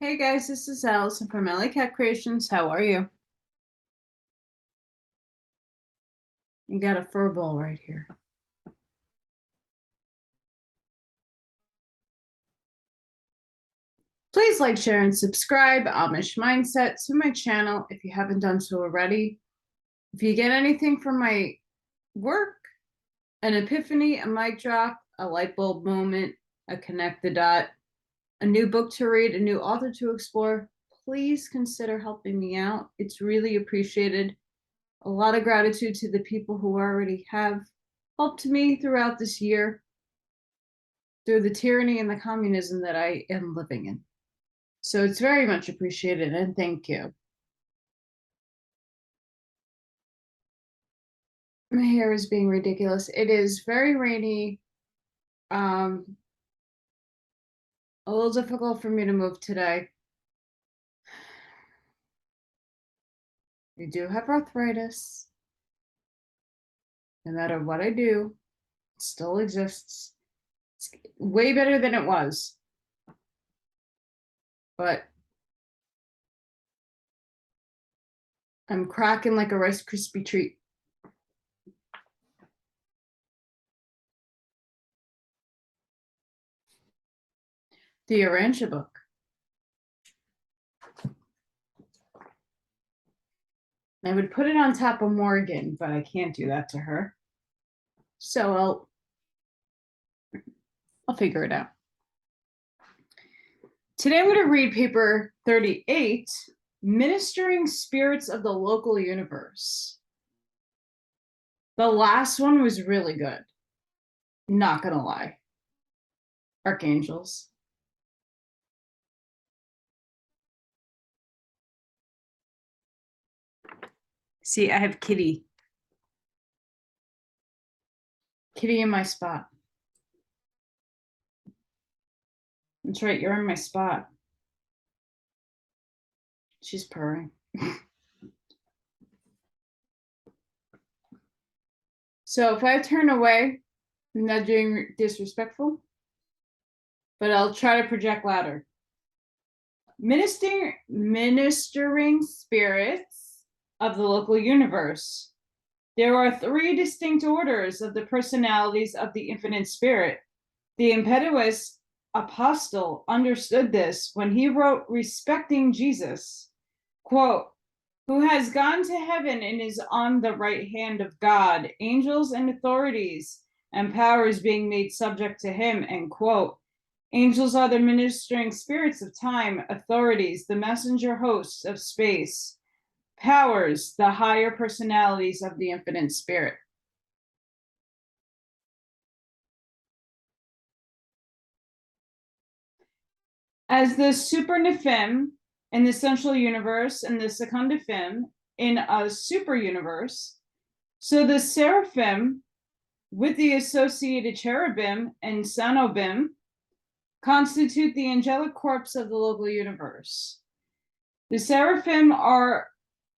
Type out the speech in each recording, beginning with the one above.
Hey guys, this is Allison from AllyKatkreations. How are you? You got a fur ball right here. Please like, share, and subscribe Amish Mindset to my channel if you haven't done so already. If you get anything from my work, an epiphany, a mic drop, a light bulb moment, a connect the dot, a new book to read, a new author to explore, please consider helping me out. It's really appreciated. A lot of gratitude to the people who already have helped me throughout this year through the tyranny and the communism that I am living in. So it's very much appreciated, and thank you. My hair is being ridiculous. It is very rainy. A little difficult for me to move today. I do have arthritis. No matter what I do, it still exists. It's way better than it was. But I'm cracking like a Rice Krispie treat. The Urantia book. I would put it on top of Morgan, but I can't do that to her. So I'll figure it out. Today I'm going to read paper 38, Ministering Spirits of the Local Universe. The last one was really good. Not going to lie. Archangels. See, I have Kitty. Kitty in my spot. That's right, you're in my spot. She's purring. So if I turn away, I'm not doing disrespectful, but I'll try to project louder. Ministering spirits of the local universe. There are three distinct orders of the personalities of the infinite spirit. The impetuous apostle understood this when he wrote respecting Jesus, quote, who has gone to heaven and is on the right hand of God, angels and authorities and powers being made subject to him, end quote. Angels are the ministering spirits of time, authorities, the messenger hosts of space, powers, the higher personalities of the infinite spirit. As the super nephim in the central universe and the secundaphim in a super universe, so the seraphim with the associated cherubim and sanobim constitute the angelic corps of the local universe. The seraphim are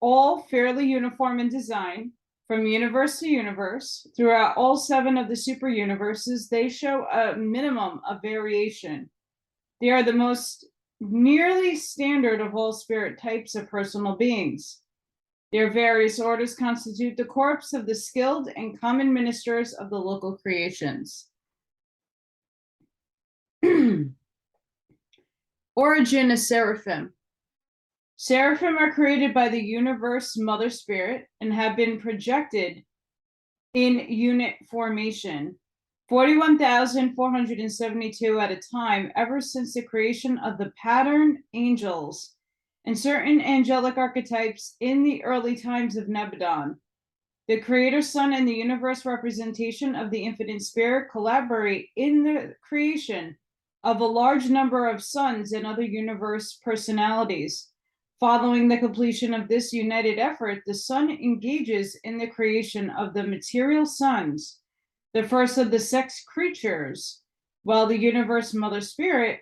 all fairly uniform in design. From universe to universe, throughout all 7 of the super universes, they show a minimum of variation. They are the most nearly standard of all spirit types of personal beings. Their various orders constitute the corps of the skilled and common ministers of the local creations. Origin of seraphim. Seraphim are created by the universe mother spirit and have been projected in unit formation, 41,472 at a time ever since the creation of the pattern angels and certain angelic archetypes in the early times of Nebadon. The creator sun and the universe representation of the infinite spirit collaborate in the creation of a large number of suns and other universe personalities. Following the completion of this united effort, the sun engages in the creation of the material suns, the first of the sex creatures, while the universe mother spirit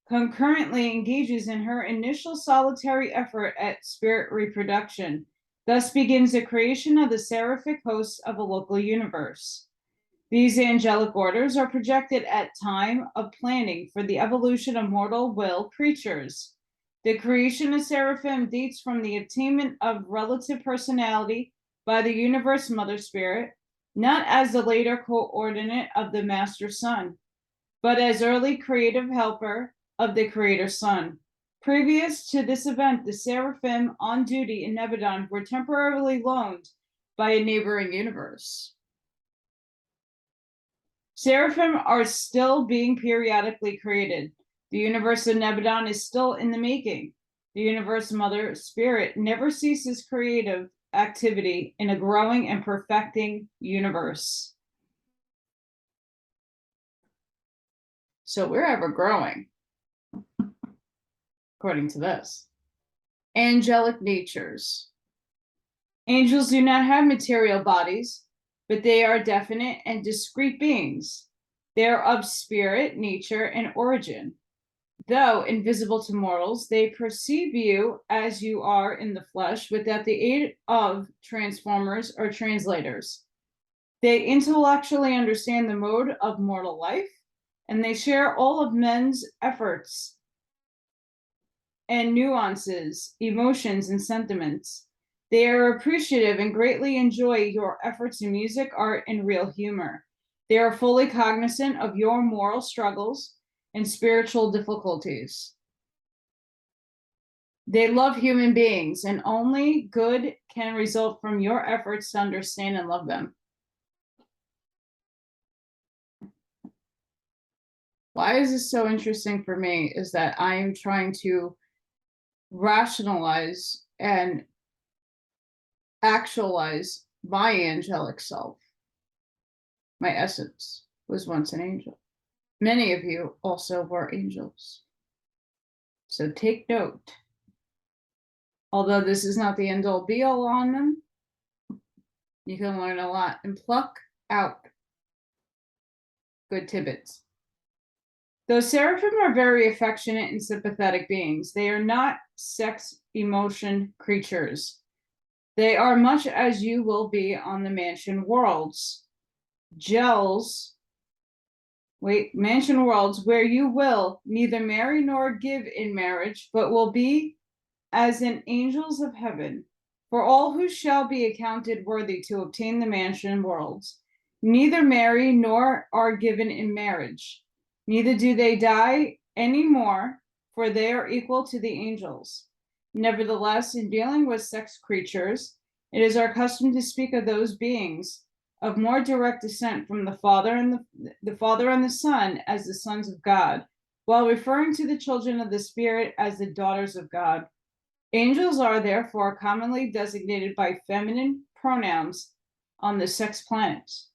concurrently engages in her initial solitary effort at spirit reproduction. Thus begins the creation of the seraphic hosts of a local universe. These angelic orders are projected at time of planning for the evolution of mortal will creatures. The creation of seraphim dates from the attainment of relative personality by the universe mother spirit, not as the later coordinate of the master sun, but as early creative helper of the creator sun. Previous to this event, the seraphim on duty in Nebadon were temporarily loaned by a neighboring universe. Seraphim are still being periodically created. The universe of Nebadon is still in the making. The universe mother spirit never ceases creative activity in a growing and perfecting universe. So we're ever growing, according to this. Angelic natures. Angels do not have material bodies, but they are definite and discrete beings. They are of spirit, nature, and origin. Though invisible to mortals, they perceive you as you are in the flesh without the aid of transformers or translators. They intellectually understand the mode of mortal life, and they share all of men's efforts and nuances, emotions, and sentiments. They are appreciative and greatly enjoy your efforts in music, art, and real humor. They are fully cognizant of your moral struggles and spiritual difficulties. They love human beings, and only good can result from your efforts to understand and love them. Why is this so interesting for me is that I am trying to rationalize and actualize my angelic self. My essence was once an angel. Many of you also were angels. So take note. Although this is not the end all be all on them, you can learn a lot and pluck out good tidbits. Though seraphim are very affectionate and sympathetic beings, they are not sex emotion creatures. They are much as you will be on the mansion worlds. Mansion worlds where you will neither marry nor give in marriage, but will be as in angels of heaven. For all who shall be accounted worthy to obtain the mansion worlds, neither marry nor are given in marriage. Neither do they die any more, for they are equal to the angels. Nevertheless, in dealing with sex creatures, it is our custom to speak of those beings of more direct descent from the Father and the Son as the sons of God, while referring to the children of the Spirit as the daughters of God. Angels are therefore commonly designated by feminine pronouns on the sex planets.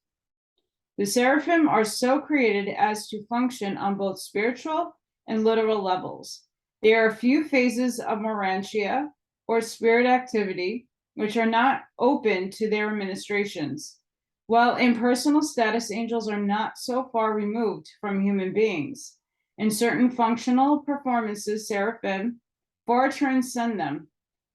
The seraphim are so created as to function on both spiritual and literal levels. There are a few phases of Urantia or spirit activity which are not open to their administrations. While in personal status, angels are not so far removed from human beings. In certain functional performances, seraphim far transcend them.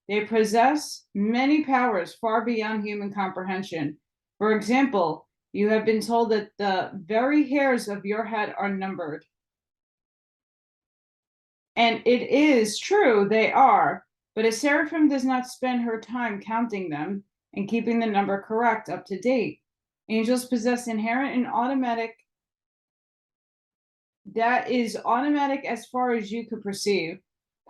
They possess many powers far beyond human comprehension. For example, you have been told that the very hairs of your head are numbered. And it is true, they are, but a seraphim does not spend her time counting them and keeping the number correct up to date. Angels possess inherent and automatic, that is automatic as far as you could perceive,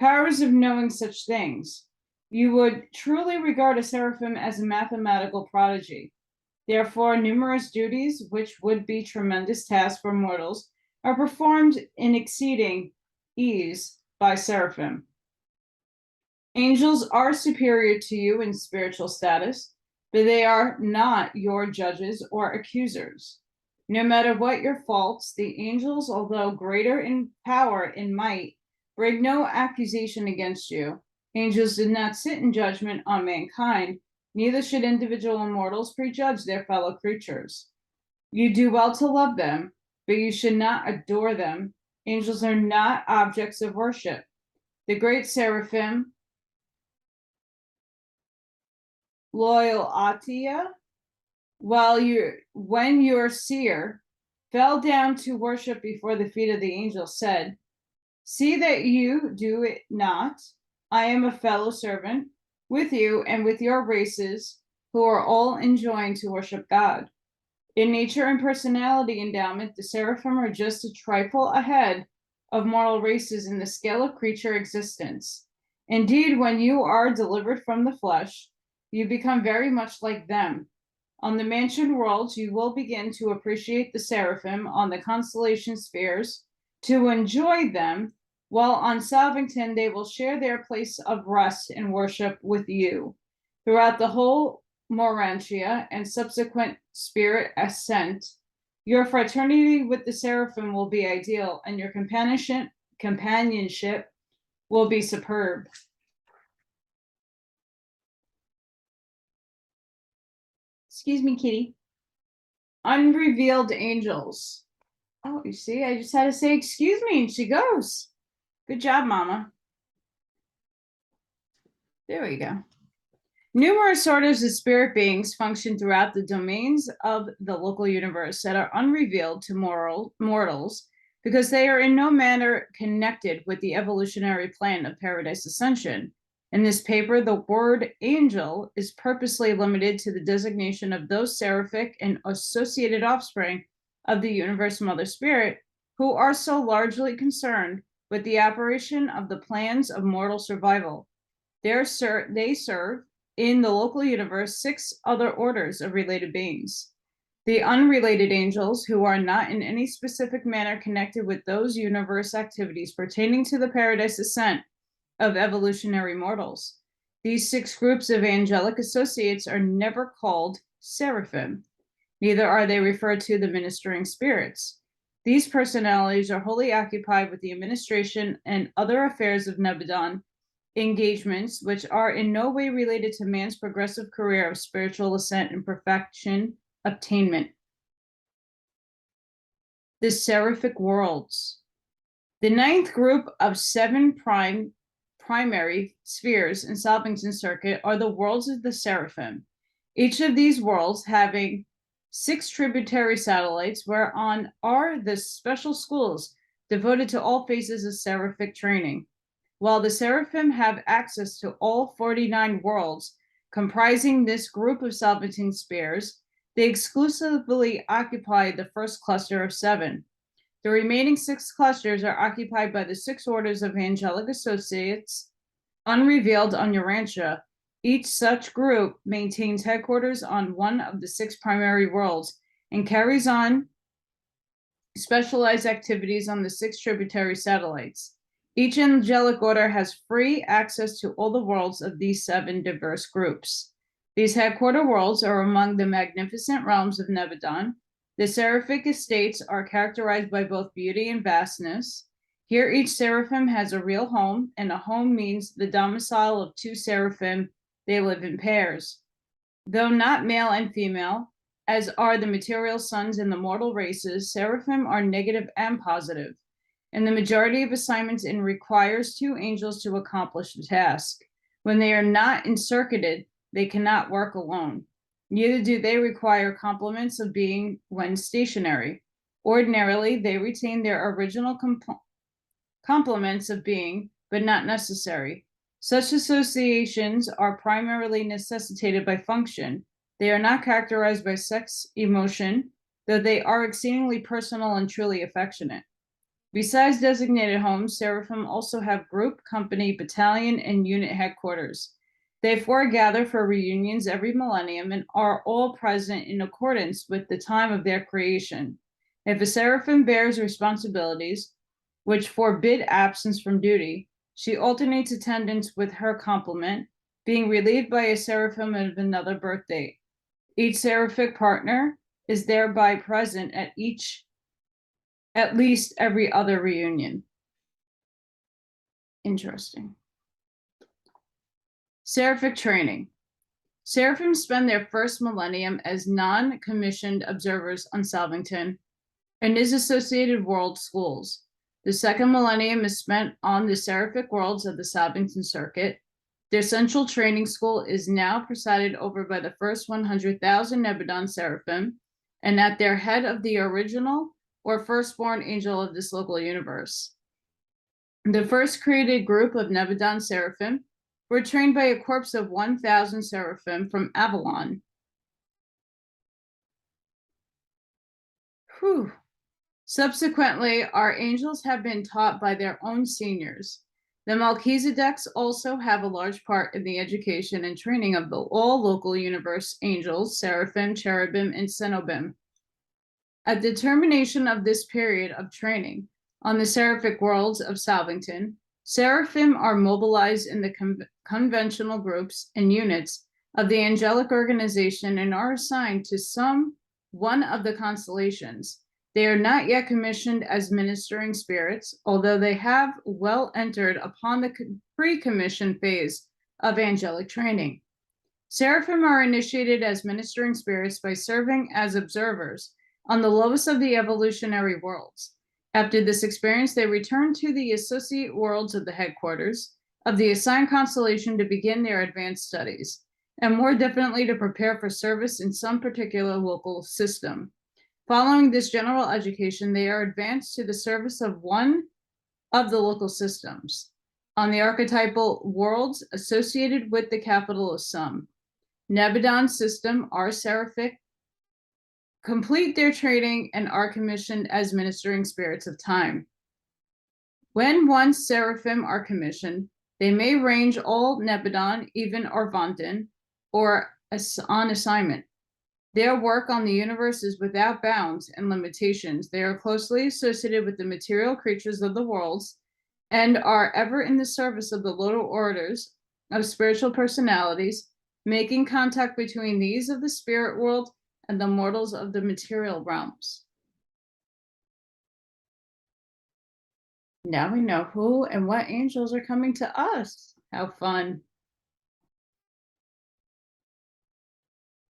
powers of knowing such things. You would truly regard a seraphim as a mathematical prodigy. Therefore, numerous duties, which would be tremendous tasks for mortals, are performed in exceeding ease by seraphim. Angels are superior to you in spiritual status, but they are not your judges or accusers. No matter what your faults, the angels, although greater in power and might, bring no accusation against you. Angels did not sit in judgment on mankind, neither should individual mortals prejudge their fellow creatures. You do well to love them, but you should not adore them. Angels are not objects of worship. The great seraphim, Allylatkreations, when your seer fell down to worship before the feet of the angel, said, "See that you do it not, I am a fellow servant with you and with your races who are all enjoined to worship God. In nature and personality endowment, the seraphim are just a trifle ahead of mortal races in the scale of creature existence. Indeed, when you are delivered from the flesh, you become very much like them. On the mansion worlds, you will begin to appreciate the seraphim on the constellation spheres, to enjoy them, while on Salvington, they will share their place of rest and worship with you. Throughout the whole Morantia and subsequent spirit ascent, your fraternity with the seraphim will be ideal, and your companionship will be superb. Excuse me, kitty. Unrevealed angels. Oh, you see, I just had to say, excuse me, and she goes. Good job, Mama. There we go. Numerous orders of spirit beings function throughout the domains of the local universe that are unrevealed to mortals because they are in no manner connected with the evolutionary plan of paradise ascension. In this paper, the word angel is purposely limited to the designation of those seraphic and associated offspring of the universe mother spirit who are so largely concerned with the operation of the plans of mortal survival. They serve in the local universe 6 other orders of related beings. The unrelated angels, who are not in any specific manner connected with those universe activities pertaining to the paradise ascent of evolutionary mortals. These 6 groups of angelic associates are never called seraphim. Neither are they referred to the ministering spirits. These personalities are wholly occupied with the administration and other affairs of Nebadon engagements, which are in no way related to man's progressive career of spiritual ascent and perfection attainment. The seraphic worlds. The 9th group of 7 primary spheres in Salvington Circuit are the worlds of the seraphim. Each of these worlds having 6 tributary satellites, whereon are the special schools devoted to all phases of seraphic training. While the seraphim have access to all 49 worlds comprising this group of Salvington spheres, they exclusively occupy the first cluster of 7. The remaining 6 clusters are occupied by the 6 orders of angelic associates unrevealed on Urantia. Each such group maintains headquarters on one of the 6 primary worlds and carries on specialized activities on the 6 tributary satellites. Each angelic order has free access to all the worlds of these 7 diverse groups. These headquarter worlds are among the magnificent realms of Nebadon. The seraphic estates are characterized by both beauty and vastness. Here each seraphim has a real home, and a home means the domicile of 2 seraphim. They live in pairs. Though not male and female, as are the material sons in the mortal races, seraphim are negative and positive. And the majority of assignments in requires 2 angels to accomplish the task. When they are not encircuited, they cannot work alone. Neither do they require complements of being when stationary. Ordinarily, they retain their original complements of being, but not necessary. Such associations are primarily necessitated by function. They are not characterized by sex emotion, though they are exceedingly personal and truly affectionate. Besides designated homes, seraphim also have group, company, battalion, and unit headquarters. They foregather for reunions every millennium and are all present in accordance with the time of their creation. If a seraphim bears responsibilities which forbid absence from duty, she alternates attendance with her complement, being relieved by a seraphim of another birth date. Each seraphic partner is thereby present at least every other reunion. Interesting. Seraphic training. Seraphim spend their first millennium as non-commissioned observers on Salvington and his associated world schools. The second millennium is spent on the seraphic worlds of the Salvington Circuit. Their central training school is now presided over by the first 100,000 Nebadon seraphim, and at their head of the original or firstborn angel of this local universe. The first created group of Nebadon seraphim were trained by a corps of 1,000 seraphim from Avalon. Whew. Subsequently, our angels have been taught by their own seniors. The Melchizedeks also have a large part in the education and training of all local universe angels, seraphim, cherubim, and cenobim. At the termination of this period of training on the seraphic worlds of Salvington, seraphim are mobilized in the conventional groups and units of the angelic organization and are assigned to one of the constellations. They are not yet commissioned as ministering spirits, although they have well entered upon the pre-commission phase of angelic training. Seraphim are initiated as ministering spirits by serving as observers on the lowest of the evolutionary worlds. After this experience, they return to the associate worlds of the headquarters of the assigned constellation to begin their advanced studies, and more definitely to prepare for service in some particular local system. Following this general education, they are advanced to the service of one of the local systems on the archetypal worlds associated with the capital of Sum. Nebadon system are seraphic, complete their training, and are commissioned as ministering spirits of time. When once seraphim are commissioned, they may range all Nebadon, even Arvantan, or on assignment. Their work on the universe is without bounds and limitations. They are closely associated with the material creatures of the worlds and are ever in the service of the lower orders of spiritual personalities, making contact between these of the spirit world and the mortals of the material realms. Now we know who and what angels are coming to us. How fun.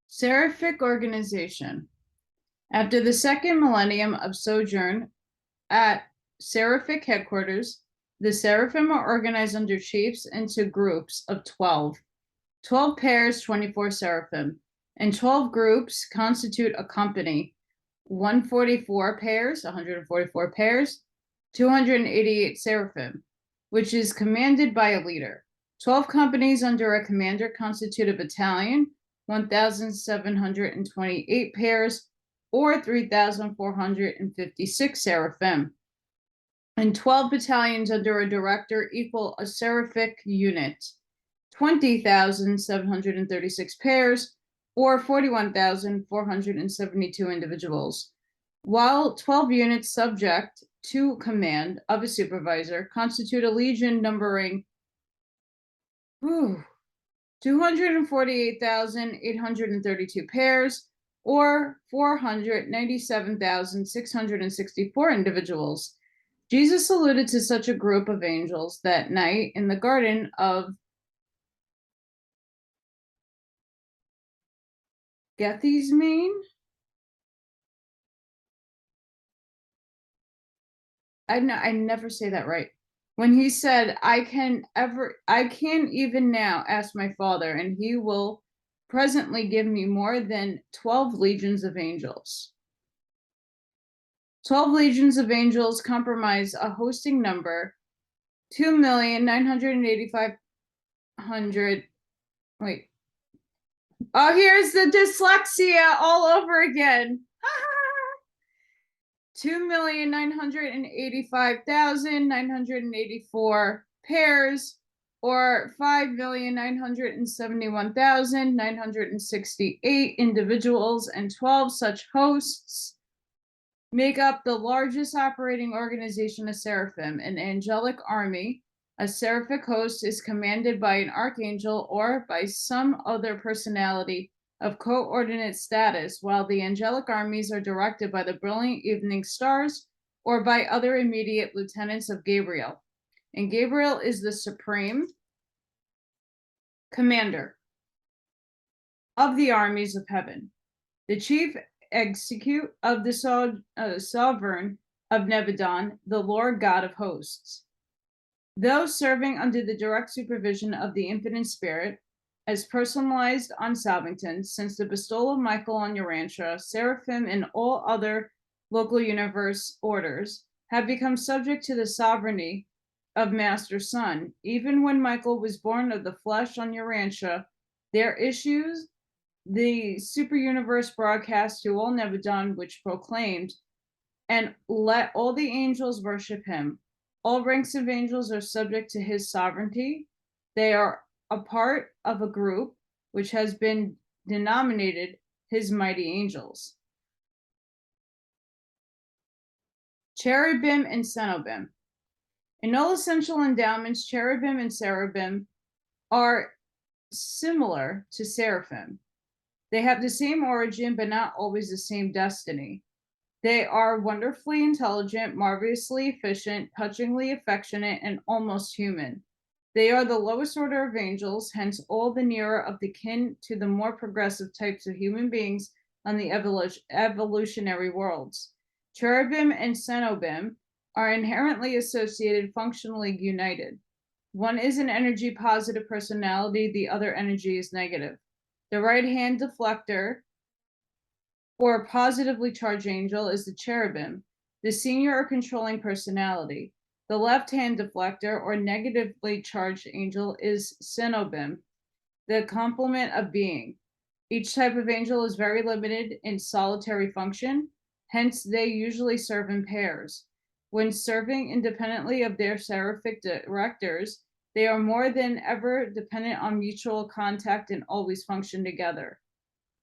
Seraphic organization. After the second millennium of sojourn at seraphic headquarters, the seraphim are organized under chiefs into groups of 12. 12 pairs, 24 seraphim, and 12 groups constitute a company. 144 pairs, 144 pairs, 288 seraphim, which is commanded by a leader. 12 companies under a commander constitute a battalion, 1,728 pairs, or 3,456 seraphim. And 12 battalions under a director equal a seraphic unit, 20,736 pairs, or 41,472 individuals. While 12 units subject to command of a supervisor constitute a legion numbering 248,832 pairs, or 497,664 individuals. Jesus alluded to such a group of angels that night in the Garden of Gethsemane. I never say that right. When he said, I can even now ask my Father, and he will presently give me more than 12 legions of angels. 12 legions of angels comprise a hosting number 2,985,000. Wait. Oh, here's the dyslexia all over again. 2,985,984 pairs, or 5,971,968 individuals, and 12 such hosts make up the largest operating organization of seraphim, an angelic army. A seraphic host is commanded by an archangel or by some other personality of coordinate status, while the angelic armies are directed by the brilliant evening stars or by other immediate lieutenants of Gabriel. And Gabriel is the supreme commander of the armies of heaven, the chief execute of the sovereign of Nebadon, the Lord God of hosts. Though serving under the direct supervision of the infinite spirit, as personalized on Salvington, since the bestowal of Michael on Urantia, seraphim and all other local universe orders have become subject to the sovereignty of Master Son. Even when Michael was born of the flesh on Urantia, there issues the super universe broadcast to all Nebadon, which proclaimed, and let all the angels worship him. All ranks of angels are subject to his sovereignty. They are a part of a group which has been denominated his mighty angels. Cherubim and Cenobim. In all essential endowments, cherubim and cherubim are similar to seraphim. They have the same origin, but not always the same destiny. They are wonderfully intelligent, marvelously efficient, touchingly affectionate, and almost human. They are the lowest order of angels, hence all the nearer of the kin to the more progressive types of human beings on the evolutionary worlds. Cherubim and cenobim are inherently associated, functionally united. One is an energy positive personality, the other energy is negative. The right hand deflector, or positively charged angel, is the cherubim, the senior or controlling personality. The left hand deflector, or negatively charged angel, is cenobim, the complement of being. Each type of angel is very limited in solitary function, hence they usually serve in pairs. When serving independently of their seraphic directors, they are more than ever dependent on mutual contact and always function together.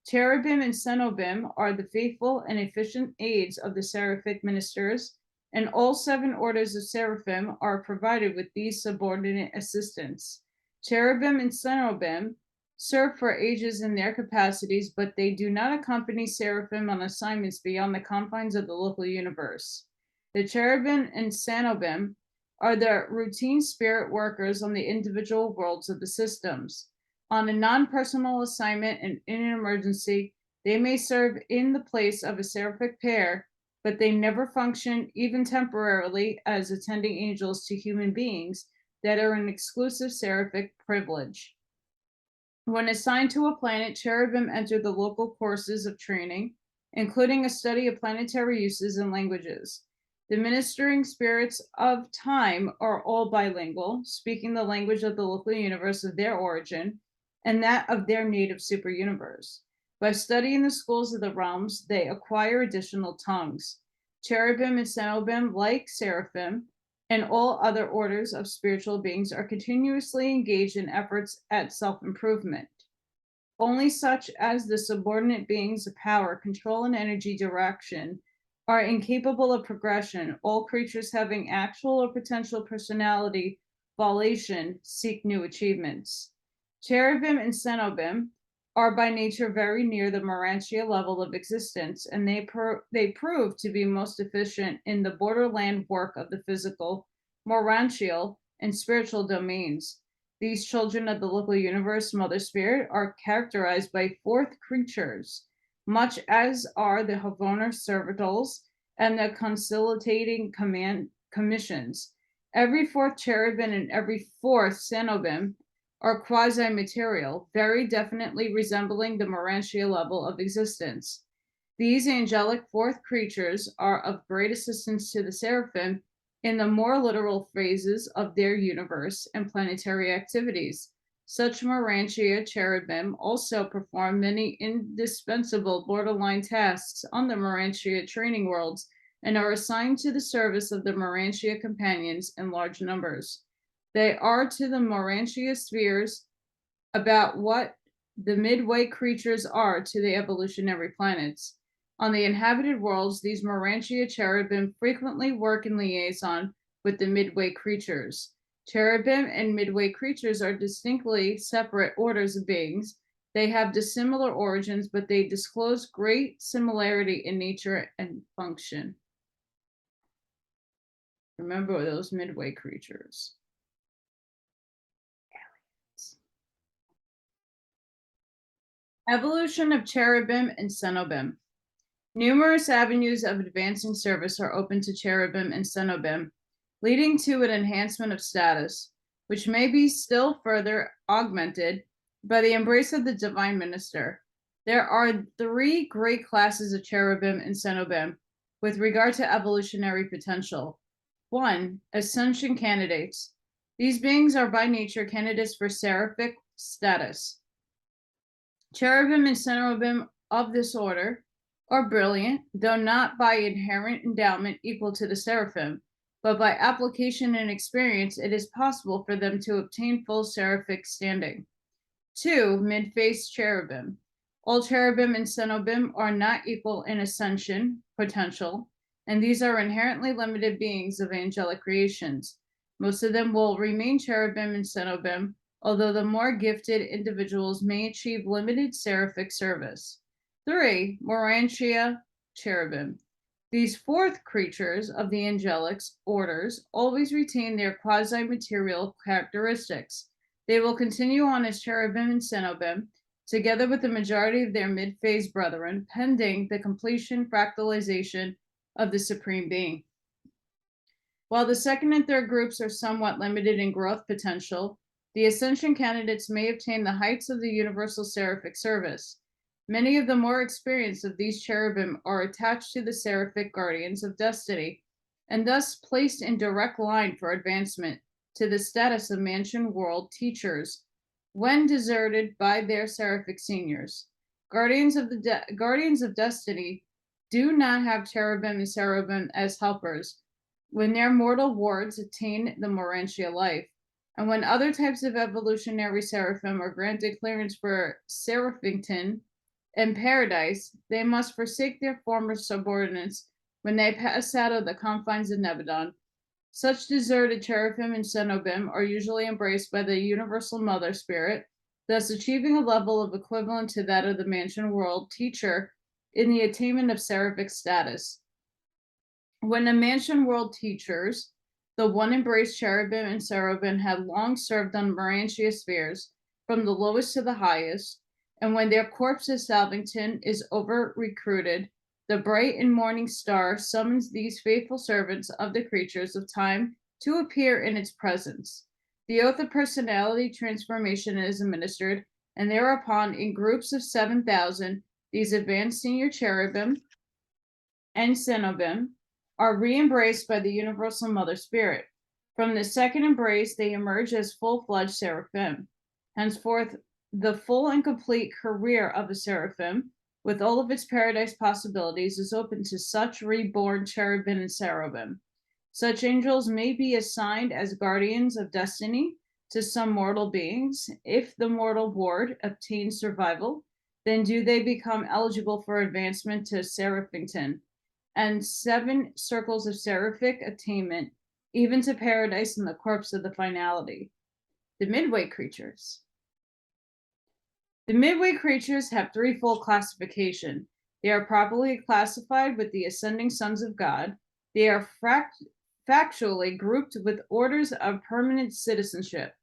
Cherubim and cenobim are the faithful and efficient aids of the seraphic ministers, and all 7 orders of seraphim are provided with these subordinate assistants. Cherubim and cenobim serve for ages in their capacities, but they do not accompany seraphim on assignments beyond the confines of the local universe. The cherubim and cenobim are the routine spirit workers on the individual worlds of the systems. On a non-personal assignment and in an emergency, they may serve in the place of a seraphic pair, but they never function, even temporarily, as attending angels to human beings that are an exclusive seraphic privilege. When assigned to a planet, cherubim enter the local courses of training, including a study of planetary uses and languages. The ministering spirits of time are all bilingual, speaking the language of the local universe of their origin and that of their native super universe. By studying the schools of the realms, they acquire additional tongues. Cherubim and cenobim, like seraphim and all other orders of spiritual beings, are continuously engaged in efforts at self-improvement. Only such as the subordinate beings of power, control, and energy direction are incapable of progression. All creatures having actual or potential personality volation seek new achievements. Cherubim and cenobim are by nature very near the Urantia level of existence, and they prove to be most efficient in the borderland work of the physical, Urantial, and spiritual domains. These children of the local universe, Mother Spirit, are characterized by 4th creatures, much as are the Havoner servitals and the conciliating commissions. Every 4th cherubim and every 4th cenobim are quasi-material, very definitely resembling the Urantia level of existence. These angelic 4th creatures are of great assistance to the seraphim in the more literal phases of their universe and planetary activities. Such Urantia cherubim also perform many indispensable borderline tasks on the Urantia training worlds and are assigned to the service of the Urantia companions in large numbers. They are to the Urantia spheres about what the midway creatures are to the evolutionary planets. On the inhabited worlds, these Urantia cherubim frequently work in liaison with the midway creatures. Cherubim and midway creatures are distinctly separate orders of beings. They have dissimilar origins, but they disclose great similarity in nature and function. Remember those midway creatures. Evolution of cherubim and cenobim. Numerous avenues of advancing service are open to cherubim and cenobim, leading to an enhancement of status, which may be still further augmented by the embrace of the divine minister. There are 3 great classes of cherubim and cenobim with regard to evolutionary potential. 1. Ascension candidates. These beings are by nature candidates for seraphic status. Cherubim and cherubim of this order are brilliant, though not by inherent endowment equal to the seraphim, but by application and experience, it is possible for them to obtain full seraphic standing. 2. Mid-face cherubim. All cherubim and cherubim are not equal in ascension potential, and these are inherently limited beings of angelic creations. Most of them will remain cherubim and cherubim, although the more gifted individuals may achieve limited seraphic service. 3. Urantia cherubim. These fourth creatures of the angelic orders always retain their quasi-material characteristics. They will continue on as cherubim and cherubim, together with the majority of their mid-phase brethren, pending the completion fractalization of the Supreme Being. While the second and third groups are somewhat limited in growth potential, the ascension candidates may obtain the heights of the universal seraphic service. Many of the more experienced of these cherubim are attached to the seraphic guardians of destiny, and thus placed in direct line for advancement to the status of mansion world teachers when deserted by their seraphic seniors. Guardians of destiny do not have cherubim and cherubim as helpers when their mortal wards attain the Urantia life, and when other types of evolutionary seraphim are granted clearance for Seraphington and paradise, they must forsake their former subordinates when they pass out of the confines of Nebadon. Such deserted cherubim and cherubim are usually embraced by the universal mother spirit, thus achieving a level of equivalent to that of the mansion world teacher in the attainment of seraphic status. When the mansion world teachers, the one embraced cherubim and cherubim, had long served on Urantia spheres, from the lowest to the highest, and when their corpse of Salvington is over-recruited, the bright and morning star summons these faithful servants of the creatures of time to appear in its presence. The oath of personality transformation is administered, and thereupon, in groups of 7,000, these advanced senior cherubim and cherubim are re-embraced by the universal mother spirit. From the second embrace, they emerge as full-fledged seraphim. Henceforth, the full and complete career of a seraphim, with all of its paradise possibilities, is open to such reborn cherubim and cherubim. Such angels may be assigned as guardians of destiny to some mortal beings. If the mortal ward obtains survival, then do they become eligible for advancement to Seraphington and 7 circles of seraphic attainment, even to paradise in the corpse of the finality. The midway creatures. The midway creatures have threefold classification. They are properly classified with the ascending sons of God. They are factually grouped with orders of permanent citizenship,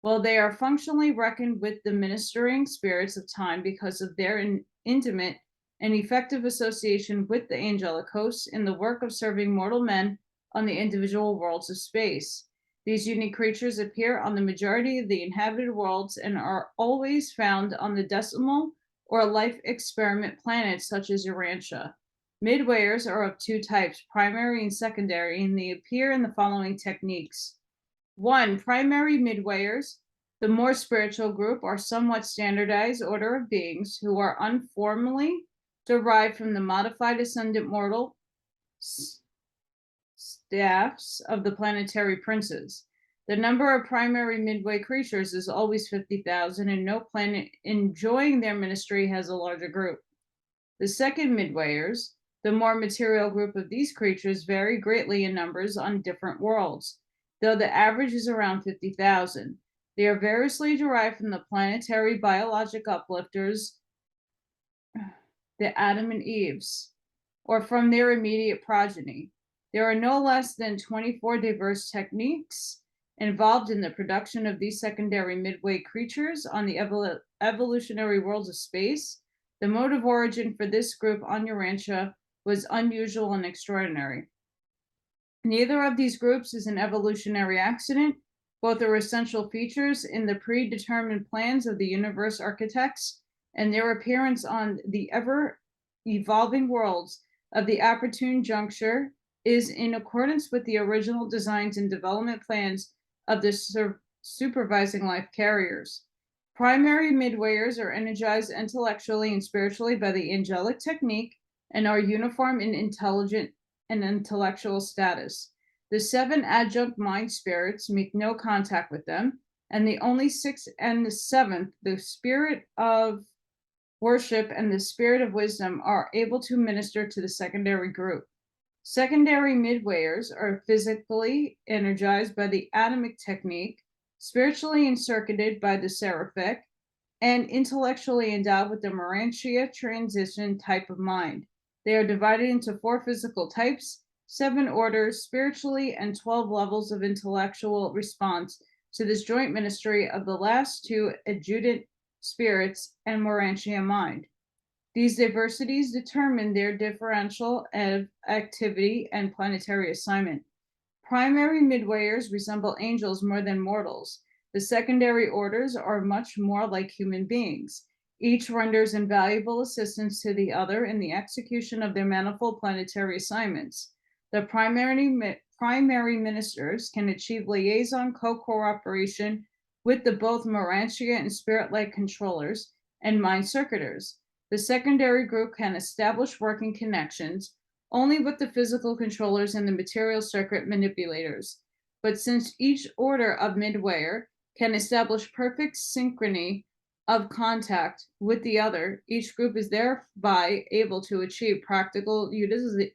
while they are functionally reckoned with the ministering spirits of time because of their intimate and effective association with the angelic hosts in the work of serving mortal men on the individual worlds of space. These unique creatures appear on the majority of the inhabited worlds and are always found on the decimal or life experiment planets such as Urantia. Midwayers are of 2 types, primary and secondary, and they appear in the following techniques. 1. Primary midwayers, the more spiritual group, are somewhat standardized order of beings who are unformally derived from the modified ascendant mortal staffs of the planetary princes. The number of primary midway creatures is always 50,000, and no planet enjoying their ministry has a larger group. The second midwayers, the more material group of these creatures, vary greatly in numbers on different worlds, though the average is around 50,000. They are variously derived from the planetary biologic uplifters, the Adam and Eves, or from their immediate progeny. There are no less than 24 diverse techniques involved in the production of these secondary midway creatures on the evolutionary worlds of space. The mode of origin for this group on Urantia was unusual and extraordinary. Neither of these groups is an evolutionary accident. Both are essential features in the predetermined plans of the universe architects, and their appearance on the ever-evolving worlds of the opportune juncture is in accordance with the original designs and development plans of the supervising life carriers. Primary midwayers are energized intellectually and spiritually by the angelic technique and are uniform in intelligent and intellectual status. The 7 adjunct mind spirits make no contact with them, and the only 6 and the 7th, the spirit of worship and the spirit of wisdom, are able to minister to the secondary group. Secondary midwayers are physically energized by the atomic technique, spiritually encircuited by the seraphic, and intellectually endowed with the Urantia transition type of mind. They are divided into 4 physical types, 7 orders spiritually, and 12 levels of intellectual response to this joint ministry of the last 2 adjutant spirits and Urantia mind. These diversities determine their differential of activity and planetary assignment. Primary midwayers resemble angels more than mortals. The secondary orders are much more like human beings. Each renders invaluable assistance to the other in the execution of their manifold planetary assignments. The primary ministers can achieve liaison co-cooperation with the both Urantia and spirit-like controllers and mind circuiters. The secondary group can establish working connections only with the physical controllers and the material circuit manipulators. But since each order of midwayer can establish perfect synchrony of contact with the other, each group is thereby able to achieve practical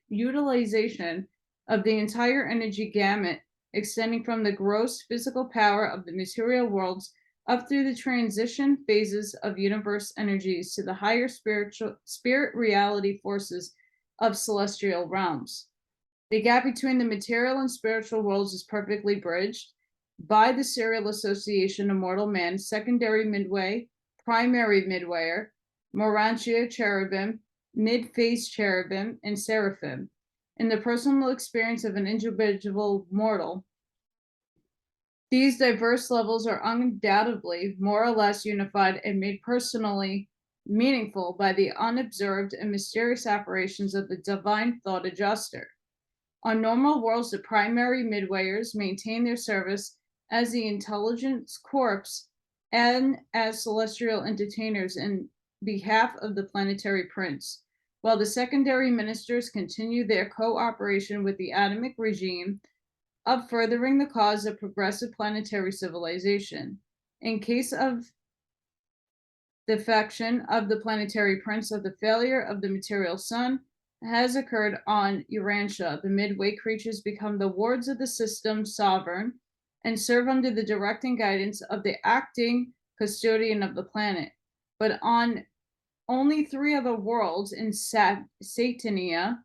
utilization of the entire energy gamut, extending from the gross physical power of the material worlds up through the transition phases of universe energies to the higher spirit reality forces of celestial realms. The gap between the material and spiritual worlds is perfectly bridged by the serial association of mortal man, secondary midway, primary midwayer, Urantia cherubim, mid-phase cherubim, and seraphim. In the personal experience of an individual mortal, these diverse levels are undoubtedly more or less unified and made personally meaningful by the unobserved and mysterious operations of the divine thought adjuster. On normal worlds, the primary midwayers maintain their service as the intelligence corps and as celestial entertainers in behalf of the planetary prince, while the secondary ministers continue their cooperation with the atomic regime of furthering the cause of progressive planetary civilization. In case of defection of the planetary prince of the failure of the material sun has occurred on Urantia, the midway creatures become the wards of the system sovereign and serve under the directing guidance of the acting custodian of the planet. But on only 3 other worlds in Satania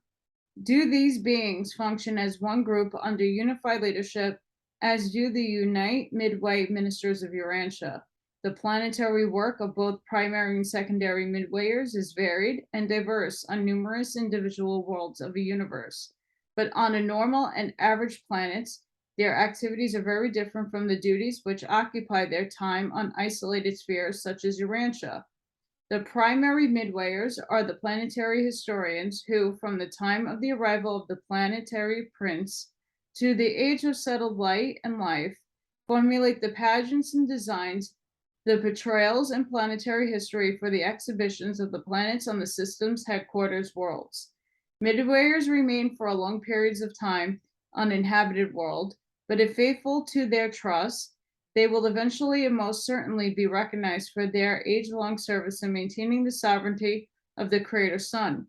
do these beings function as one group under unified leadership, as do the Unite Midway Ministers of Urantia. The planetary work of both primary and secondary midwayers is varied and diverse on numerous individual worlds of a universe. But on a normal and average planets, their activities are very different from the duties which occupy their time on isolated spheres such as Urantia. The primary midwayers are the planetary historians who, from the time of the arrival of the planetary prince to the age of settled light and life, formulate the pageants and designs, the portrayals and planetary history for the exhibitions of the planets on the system's headquarters worlds. Midwayers remain for long periods of time on inhabited world, but if faithful to their trust, they will eventually and most certainly be recognized for their age-long service in maintaining the sovereignty of the Creator Sun.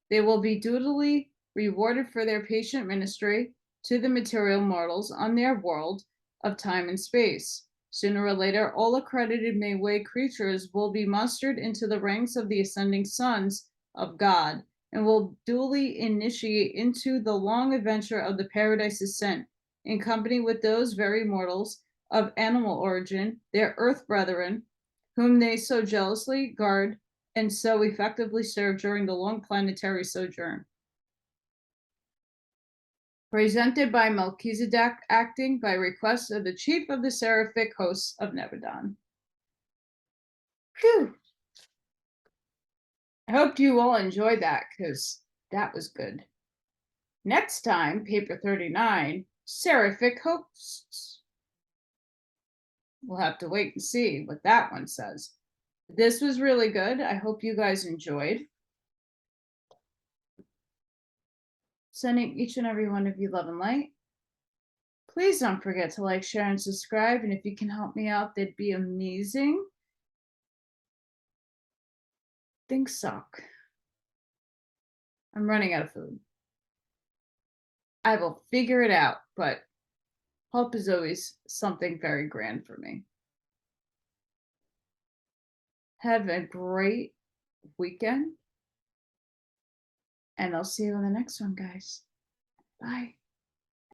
They will be dutifully rewarded for their patient ministry to the material mortals on their world of time and space. Sooner or later, all accredited midway creatures will be mustered into the ranks of the ascending sons of God and will duly initiate into the long adventure of the paradise ascent in company with those very mortals of animal origin, their earth brethren, whom they so jealously guard and so effectively serve during the long planetary sojourn. Presented by Melchizedek, acting by request of the chief of the seraphic hosts of Nebadon. Phew. I hope you all enjoyed that, because that was good. Next time, paper 39, seraphic hosts. We'll have to wait and see what that one says. This was really good. I hope you guys enjoyed. Sending each and every one of you love and light. Please don't forget to like, share, and subscribe. And if you can help me out, that'd be amazing. Things suck. I'm running out of food. I will figure it out, but hope is always something very grand for me. Have a great weekend. And I'll see you in the next one, guys. Bye.